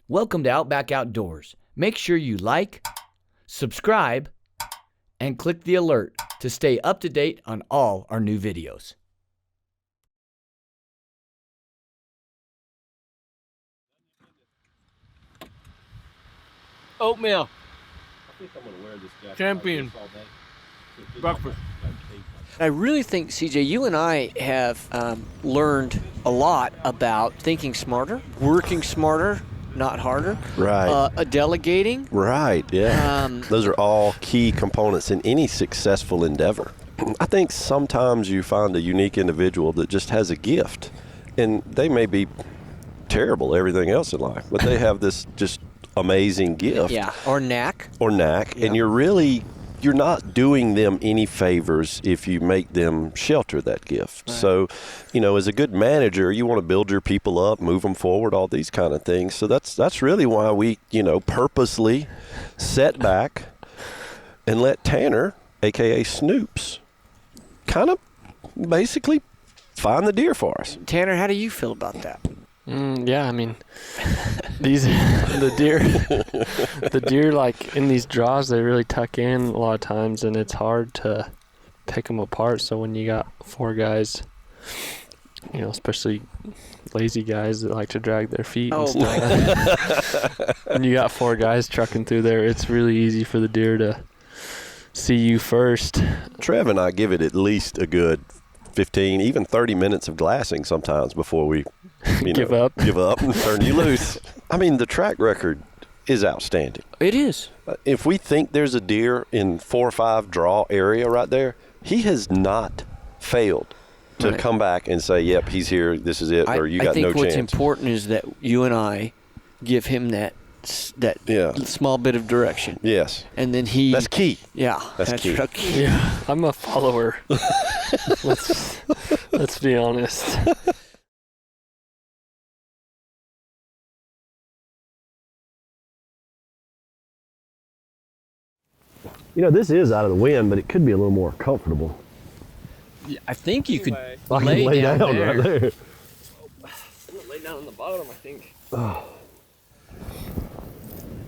Welcome to Outback Outdoors. Make sure you like, subscribe, and click the alert to stay up to date on all our new videos. Oatmeal. I think I'm gonna wear this jacket Champion. like this all day. Breakfast. I really think, CJ, you and I have learned a lot about thinking smarter, working smarter, not harder. Right. Delegating. Right, yeah. Those are all key components in any successful endeavor. I think sometimes you find a unique individual that just has a gift, and they may be terrible at everything else in life, but they have this just amazing gift. Yeah, or knack. And you're not doing them any favors if you make them shelter that gift. Right. So, as a good manager, you want to build your people up, move them forward, all these kind of things. So that's really why we, purposely set back and let Tanner, a.k.a. Snoops, kind of basically find the deer for us. Tanner, how do you feel about that? Yeah, I mean, the deer like in these draws, they really tuck in a lot of times, and it's hard to pick them apart. So when you got four guys, especially lazy guys that like to drag their feet and stuff, and you got four guys trucking through there, it's really easy for the deer to see you first. Trev and I give it at least a good 15, even 30 minutes of glassing sometimes before we give up and turn you loose. I mean, the track record is outstanding. It is. If we think there's a deer in 4 or 5 draw area right there, he has not failed to come back and say, yep, he's here, this is it, or you got no chance. I think what's important is that you and I give him that small bit of direction. Yes. And then that's key. Yeah. That's key. Yeah, I'm a follower. Let's be honest. This is out of the wind, but it could be a little more comfortable. Yeah, I think you could I can lay down there. right there. I'm gonna lay down on the bottom, I think. Oh.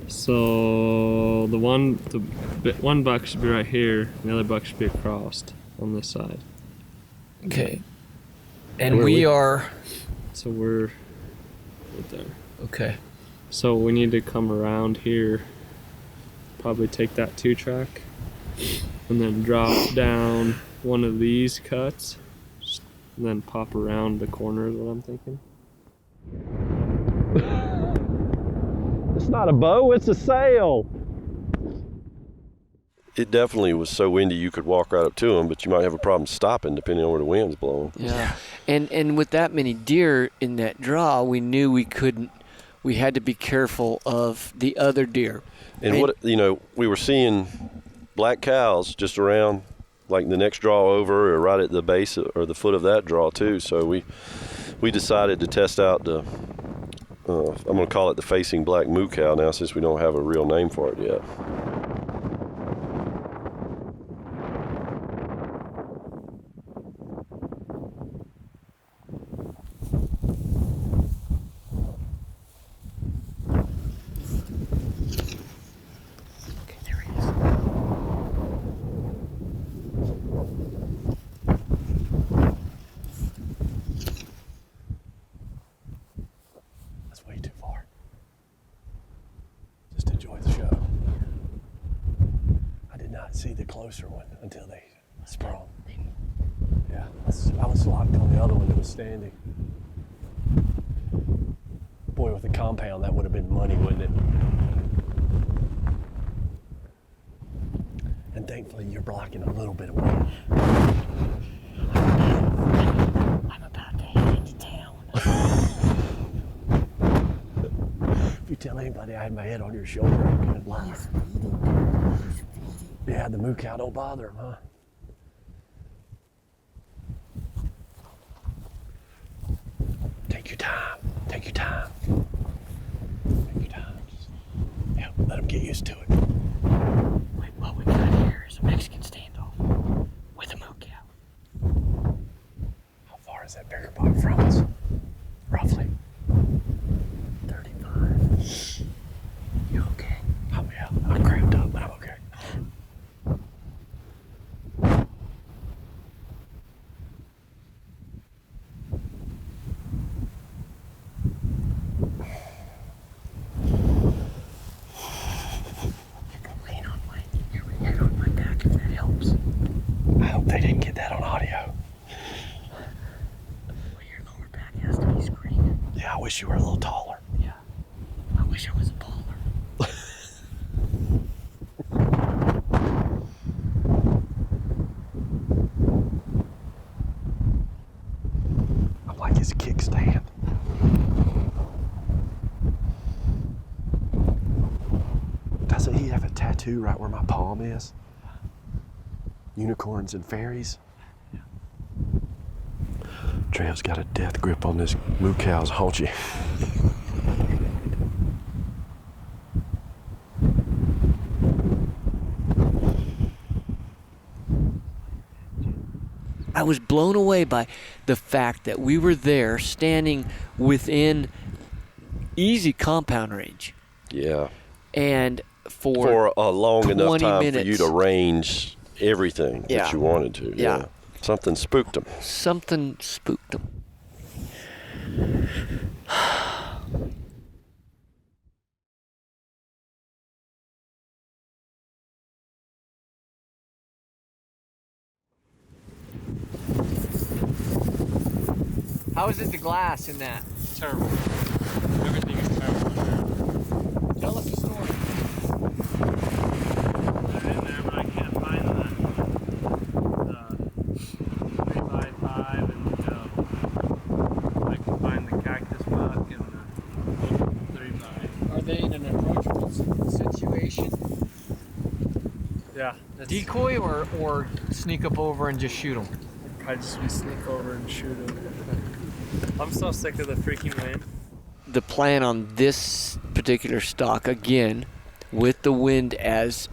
So the one buck should be right here, and the other buck should be across on this side. Okay. And we are. So we're right there. Okay. So we need to come around here. Probably take that 2-track, and then drop down one of these cuts, and then pop around the corner is what I'm thinking. It's not a bow, it's a sail. It definitely was so windy you could walk right up to him, but you might have a problem stopping depending on where the wind's blowing. Yeah. And with that many deer in that draw, we knew we had to be careful of the other deer. And we were seeing black cows just around like the next draw over or right at the base or the foot of that draw too. So we decided to test out the I'm going to call it the facing black moo cow now since we don't have a real name for it yet. See the closer one until they sprung. Yeah, I was locked on the other one that was standing. Boy, with the compound, that would have been money, wouldn't it? And thankfully, you're blocking a little bit of wind. I'm about to head into town. If you tell anybody I had my head on your shoulder, I'm gonna lie. Yeah, the moo cow don't bother him, huh? Take your time. Take your time. Take your time. Just, let him get used to it. Wait, what we got here is a Mexican standoff with a moo cow. How far is that bigger buck from us? Roughly. 35. Yeah, I wish you were a little taller. Yeah. I wish I was a baller. I like his kickstand. Doesn't he have a tattoo right where my palm is? Unicorns and fairies. Trev's got a death grip on this moo cow's haunchie. I was blown away by the fact that we were there standing within easy compound range. Yeah. And For a long enough 20 time minutes. for you to range everything Yeah. that you wanted to. Yeah. Something spooked him. Something spooked them. How is it the glass in that? Terrible. Everything is terrible. Tell us the story. They're in there, but I can't find the 3x5 and I can find the cactus buck and the 3x. Are they in an approachable situation? Yeah. That's Decoy or sneak up over and just shoot them? probably just be sneak over and shoot him. I'm so sick of the freaking wind. The plan on this particular stock, again, with the wind as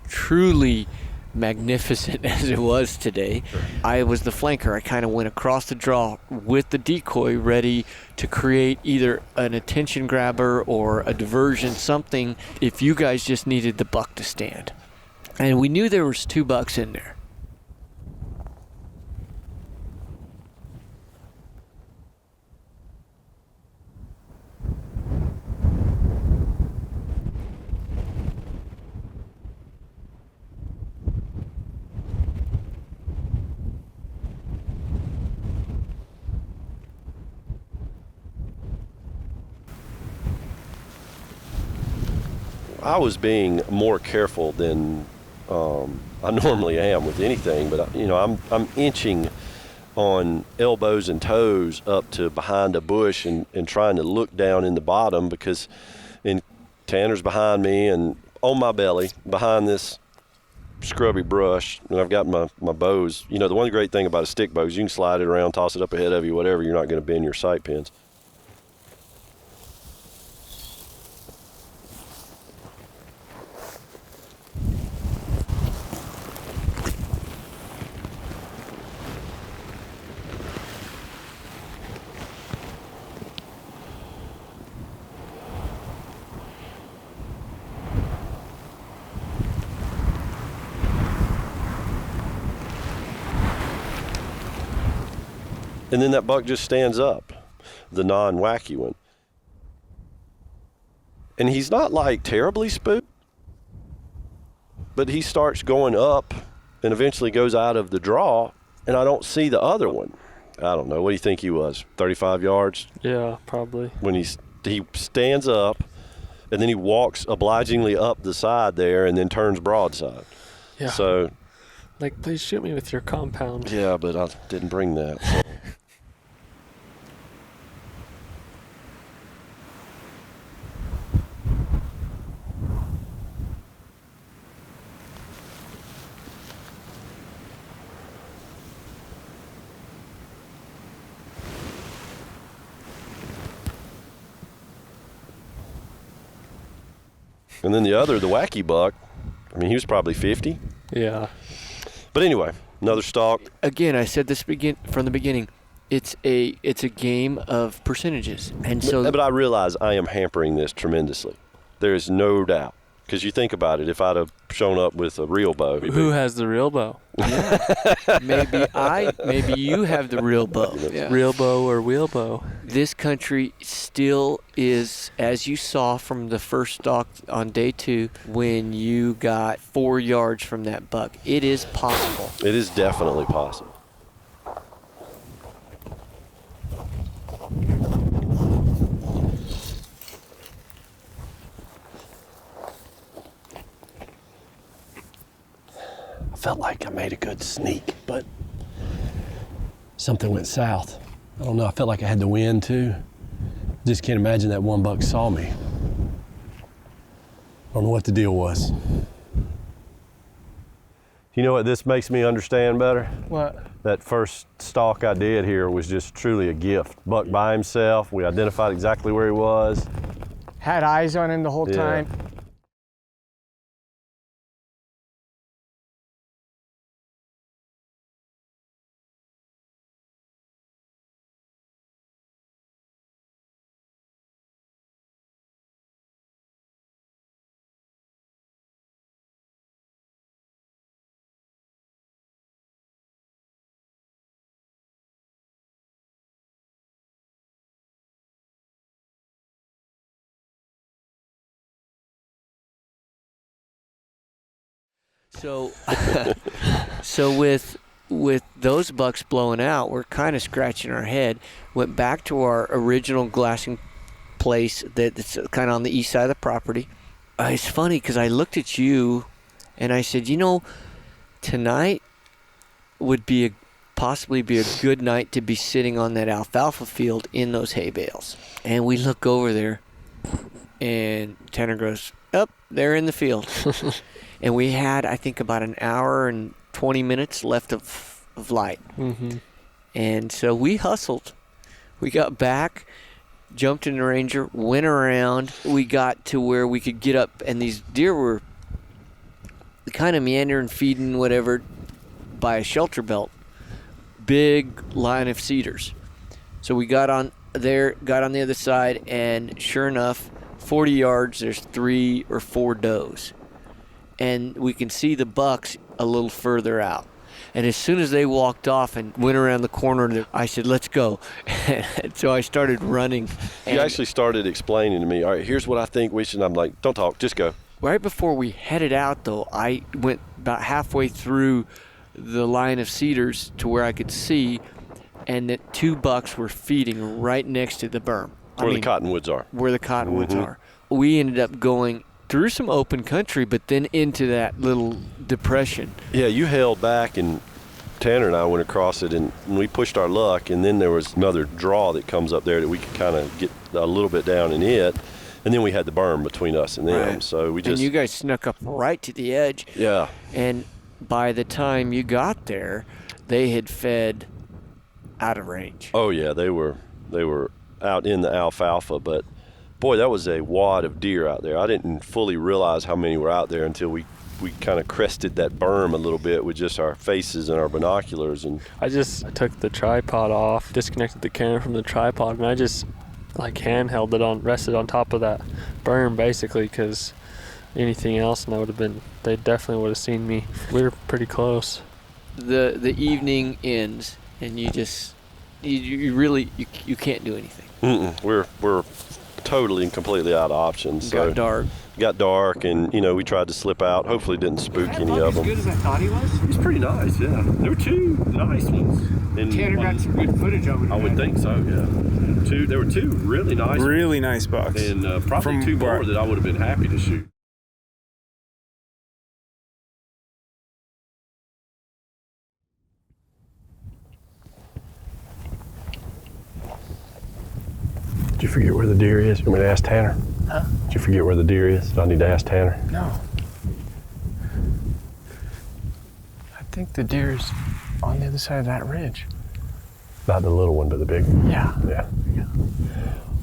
truly magnificent as it was today, I was the flanker. I kind of went across the draw with the decoy ready to create either an attention grabber or a diversion, something if you guys just needed the buck to stand. And we knew there was 2 bucks in there. I was being more careful than I normally am with anything, but I'm inching on elbows and toes up to behind a bush and trying to look down in the bottom because Tanner's behind me and on my belly behind this scrubby brush, and I've got my bows. The one great thing about a stick bow is you can slide it around, toss it up ahead of you, whatever. You're not going to bend your sight pins. And then that buck just stands up, the non-wacky one. And he's not like terribly spooked, but he starts going up and eventually goes out of the draw, and I don't see the other one. I don't know. What do you think he was? 35 yards? Yeah, probably. When he stands up, and then he walks obligingly up the side there and then turns broadside. Yeah. So, Like, please shoot me with your compound. yeah, but I didn't bring that. So. And then the wacky buck, he was probably 50. Yeah. But anyway, another stalk. Again, I said this from the beginning. It's a game of percentages, and so. But I realize I am hampering this tremendously. There is no doubt. Because you think about it, if I'd have shown up with a real bow. Who has the real bow? Yeah. maybe you have the real bow. Yeah. Real bow or wheel bow? This country still is, as you saw from the first stalk on day 2, when you got 4 yards from that buck. It is possible. It is definitely possible. felt like I made a good sneak, but something went south. I don't know, I felt like I had the wind too. Just can't imagine that one buck saw me. I don't know what the deal was. You know what this makes me understand better? What? That first stalk I did here was just truly a gift. Buck by himself, we identified exactly where he was. Had eyes on him the whole Yeah. time. So, so with those bucks blowing out, we're kind of scratching our head. Went back to our original glassing place that's kind of on the east side of the property. It's funny because I looked at you, and I said, you know, tonight would be possibly be a good night to be sitting on that alfalfa field in those hay bales. And we look over there, and Tanner goes, "Up, they're in the field." And we had, I think, about an hour and 20 minutes left of light. Mm-hmm. And so we hustled. We got back, jumped in the Ranger, went around. We got to where we could get up, and these deer were kind of meandering, feeding, whatever, by a shelter belt. Big line of cedars. So we got on there, got on the other side, and sure enough, 40 yards, there's 3 or 4 does. And we can see the bucks a little further out. And as soon as they walked off and went around the corner, I said, "Let's go." And so I started running. You actually started explaining to me, all right, here's what I think we should, and I'm like, don't talk, just go. Right before we headed out, though, I went about halfway through the line of cedars to where I could see, and that 2 bucks were feeding right next to the berm. Where the cottonwoods are. Where the cottonwoods are. We ended up going through some open country, but then into that little depression. Yeah, you held back, and Tanner and I went across it, and we pushed our luck, and then there was another draw that comes up there that we could kind of get a little bit down in it, and then we had the berm between us and them. Right. So we just... And you guys snuck up right to the edge. Yeah. And by the time you got there, they had fed out of range. Oh, yeah, they were out in the alfalfa, but boy, that was a wad of deer out there. I didn't fully realize how many were out there until we kind of crested that berm a little bit with just our faces and our binoculars. And I took the tripod off, disconnected the camera from the tripod, and I just like handheld it rested on top of that berm basically, because anything else, and they definitely would have seen me. We were pretty close. The evening ends, and you really can't do anything. We're totally and completely out of options. Got dark. Got dark, and we tried to slip out. Hopefully didn't spook any of them. As good as I thought he was. He's pretty nice, yeah. There were 2 nice ones. And Tanner got some good footage of it. I would think so, yeah. There were 2 really nice ones. Really nice bucks. And probably From 2 more where? that I would have been happy to shoot. Did you forget where the deer is? You want me to ask Tanner? Huh? Did you forget where the deer is? Do I need to ask Tanner? No. I think the deer's on the other side of that ridge. Not the little one, but the big one. Yeah. Yeah.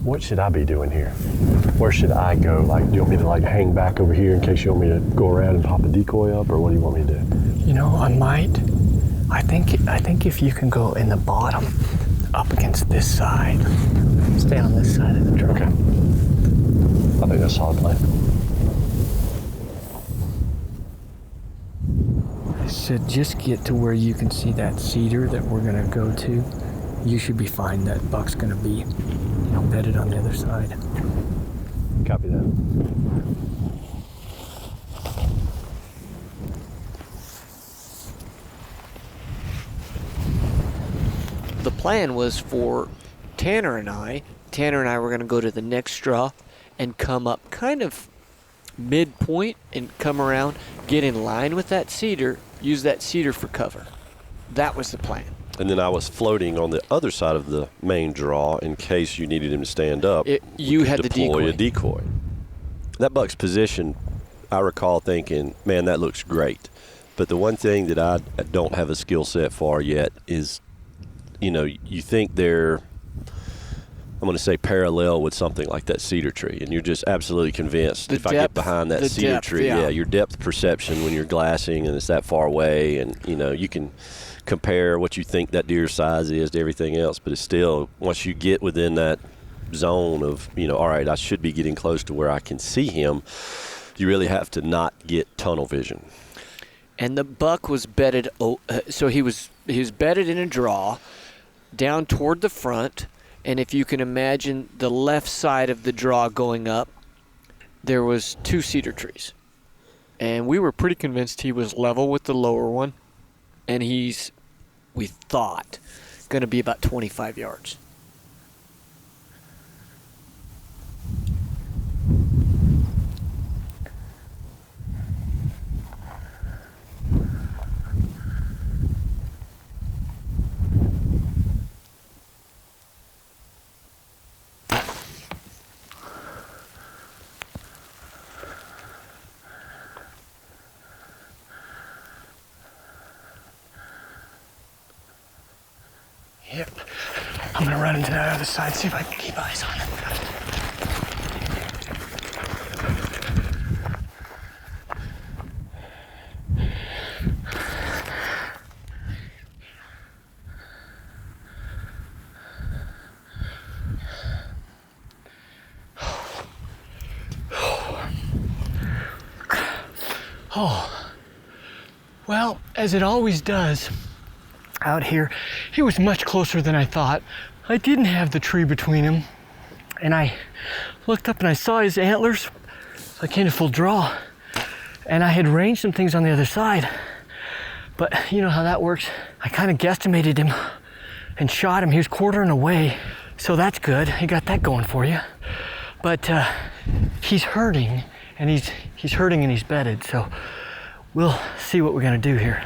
What should I be doing here? Where should I go? Like, do you want me to hang back over here in case you want me to go around and pop a decoy up, or what do you want me to do? You know, I might. I think if you can go in the bottom, up against this side, stay on this side of the truck. Okay. I think that's a solid plan. I said just get to where you can see that cedar that we're gonna go to. You should be fine. That buck's gonna be, bedded on the other side. Copy that. The plan was for Tanner and I were going to go to the next straw and come up kind of midpoint and come around, get in line with that cedar, use that cedar for cover. That was the plan. And then I was floating on the other side of the main draw in case you needed him to stand up. You had the deploy decoy. a decoy. That buck's position, I recall thinking, man, that looks great. But the one thing that I don't have a skill set for yet is, you think they're, I'm going to say parallel with something like that cedar tree, and you're just absolutely convinced I get behind that cedar tree, your depth perception when you're glassing and it's that far away, and you can compare what you think that deer's size is to everything else, but it's still, once you get within that zone of, all right, I should be getting close to where I can see him, you really have to not get tunnel vision. And the buck was bedded, so he was bedded in a draw down toward the front, and if you can imagine the left side of the draw going up, there was 2 cedar trees. And we were pretty convinced he was level with the lower one, and he's, we thought, going to be about 25 yards. Yep. I'm gonna run into that other side, see if I can keep eyes on it. Oh, well, as it always does out here, he was much closer than I thought. I didn't have the tree between him, and I looked up and I saw his antlers, so I came to full draw, and I had ranged some things on the other side, but you know how that works. I kind of guesstimated him and shot him. He was quartering away, so that's good. You got that going for you. But he's hurting, and he's hurting and he's bedded, so we'll see what we're gonna do here.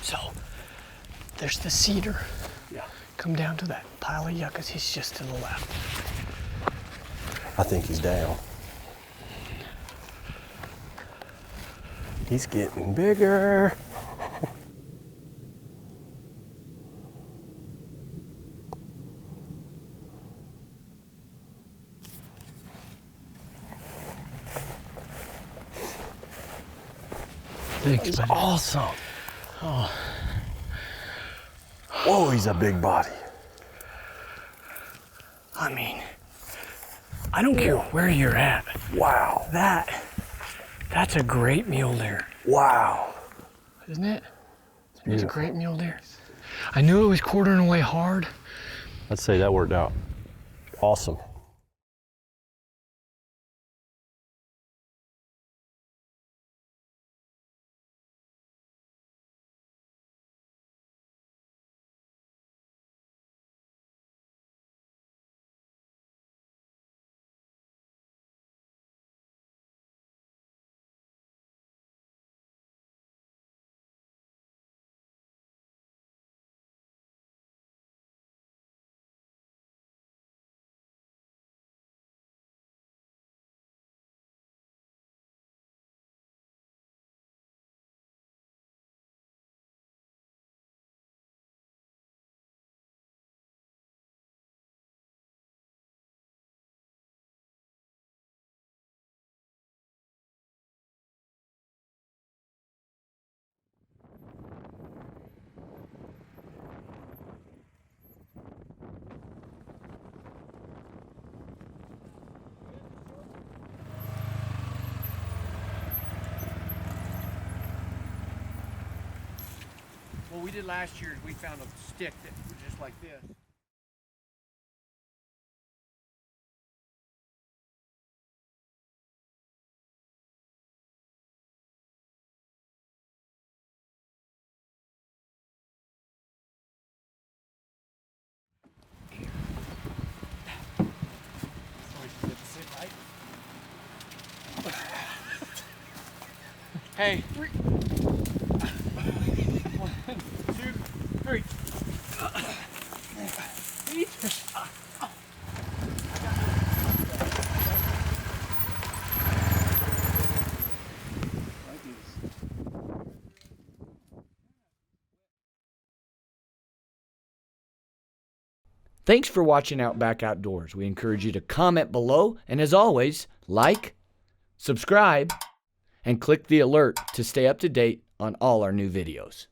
So, there's the cedar. Yeah. Come down to that pile of yuccas. He's just to the left. I think he's down. He's getting bigger. Thanks, He's buddy. awesome. Oh. Whoa, he's a big body. I mean, I don't care where you're at. Wow. That's a great mule deer, Wow. isn't it? It's a beautiful. great mule deer. I knew it was quartering away hard. I'd say that worked out awesome. What we did last year is we found a stick that was just like this. Hey. 1, 2, 3. Thanks for watching Outback Outdoors. We encourage you to comment below, and as always, like, subscribe, and click the alert to stay up to date on all our new videos.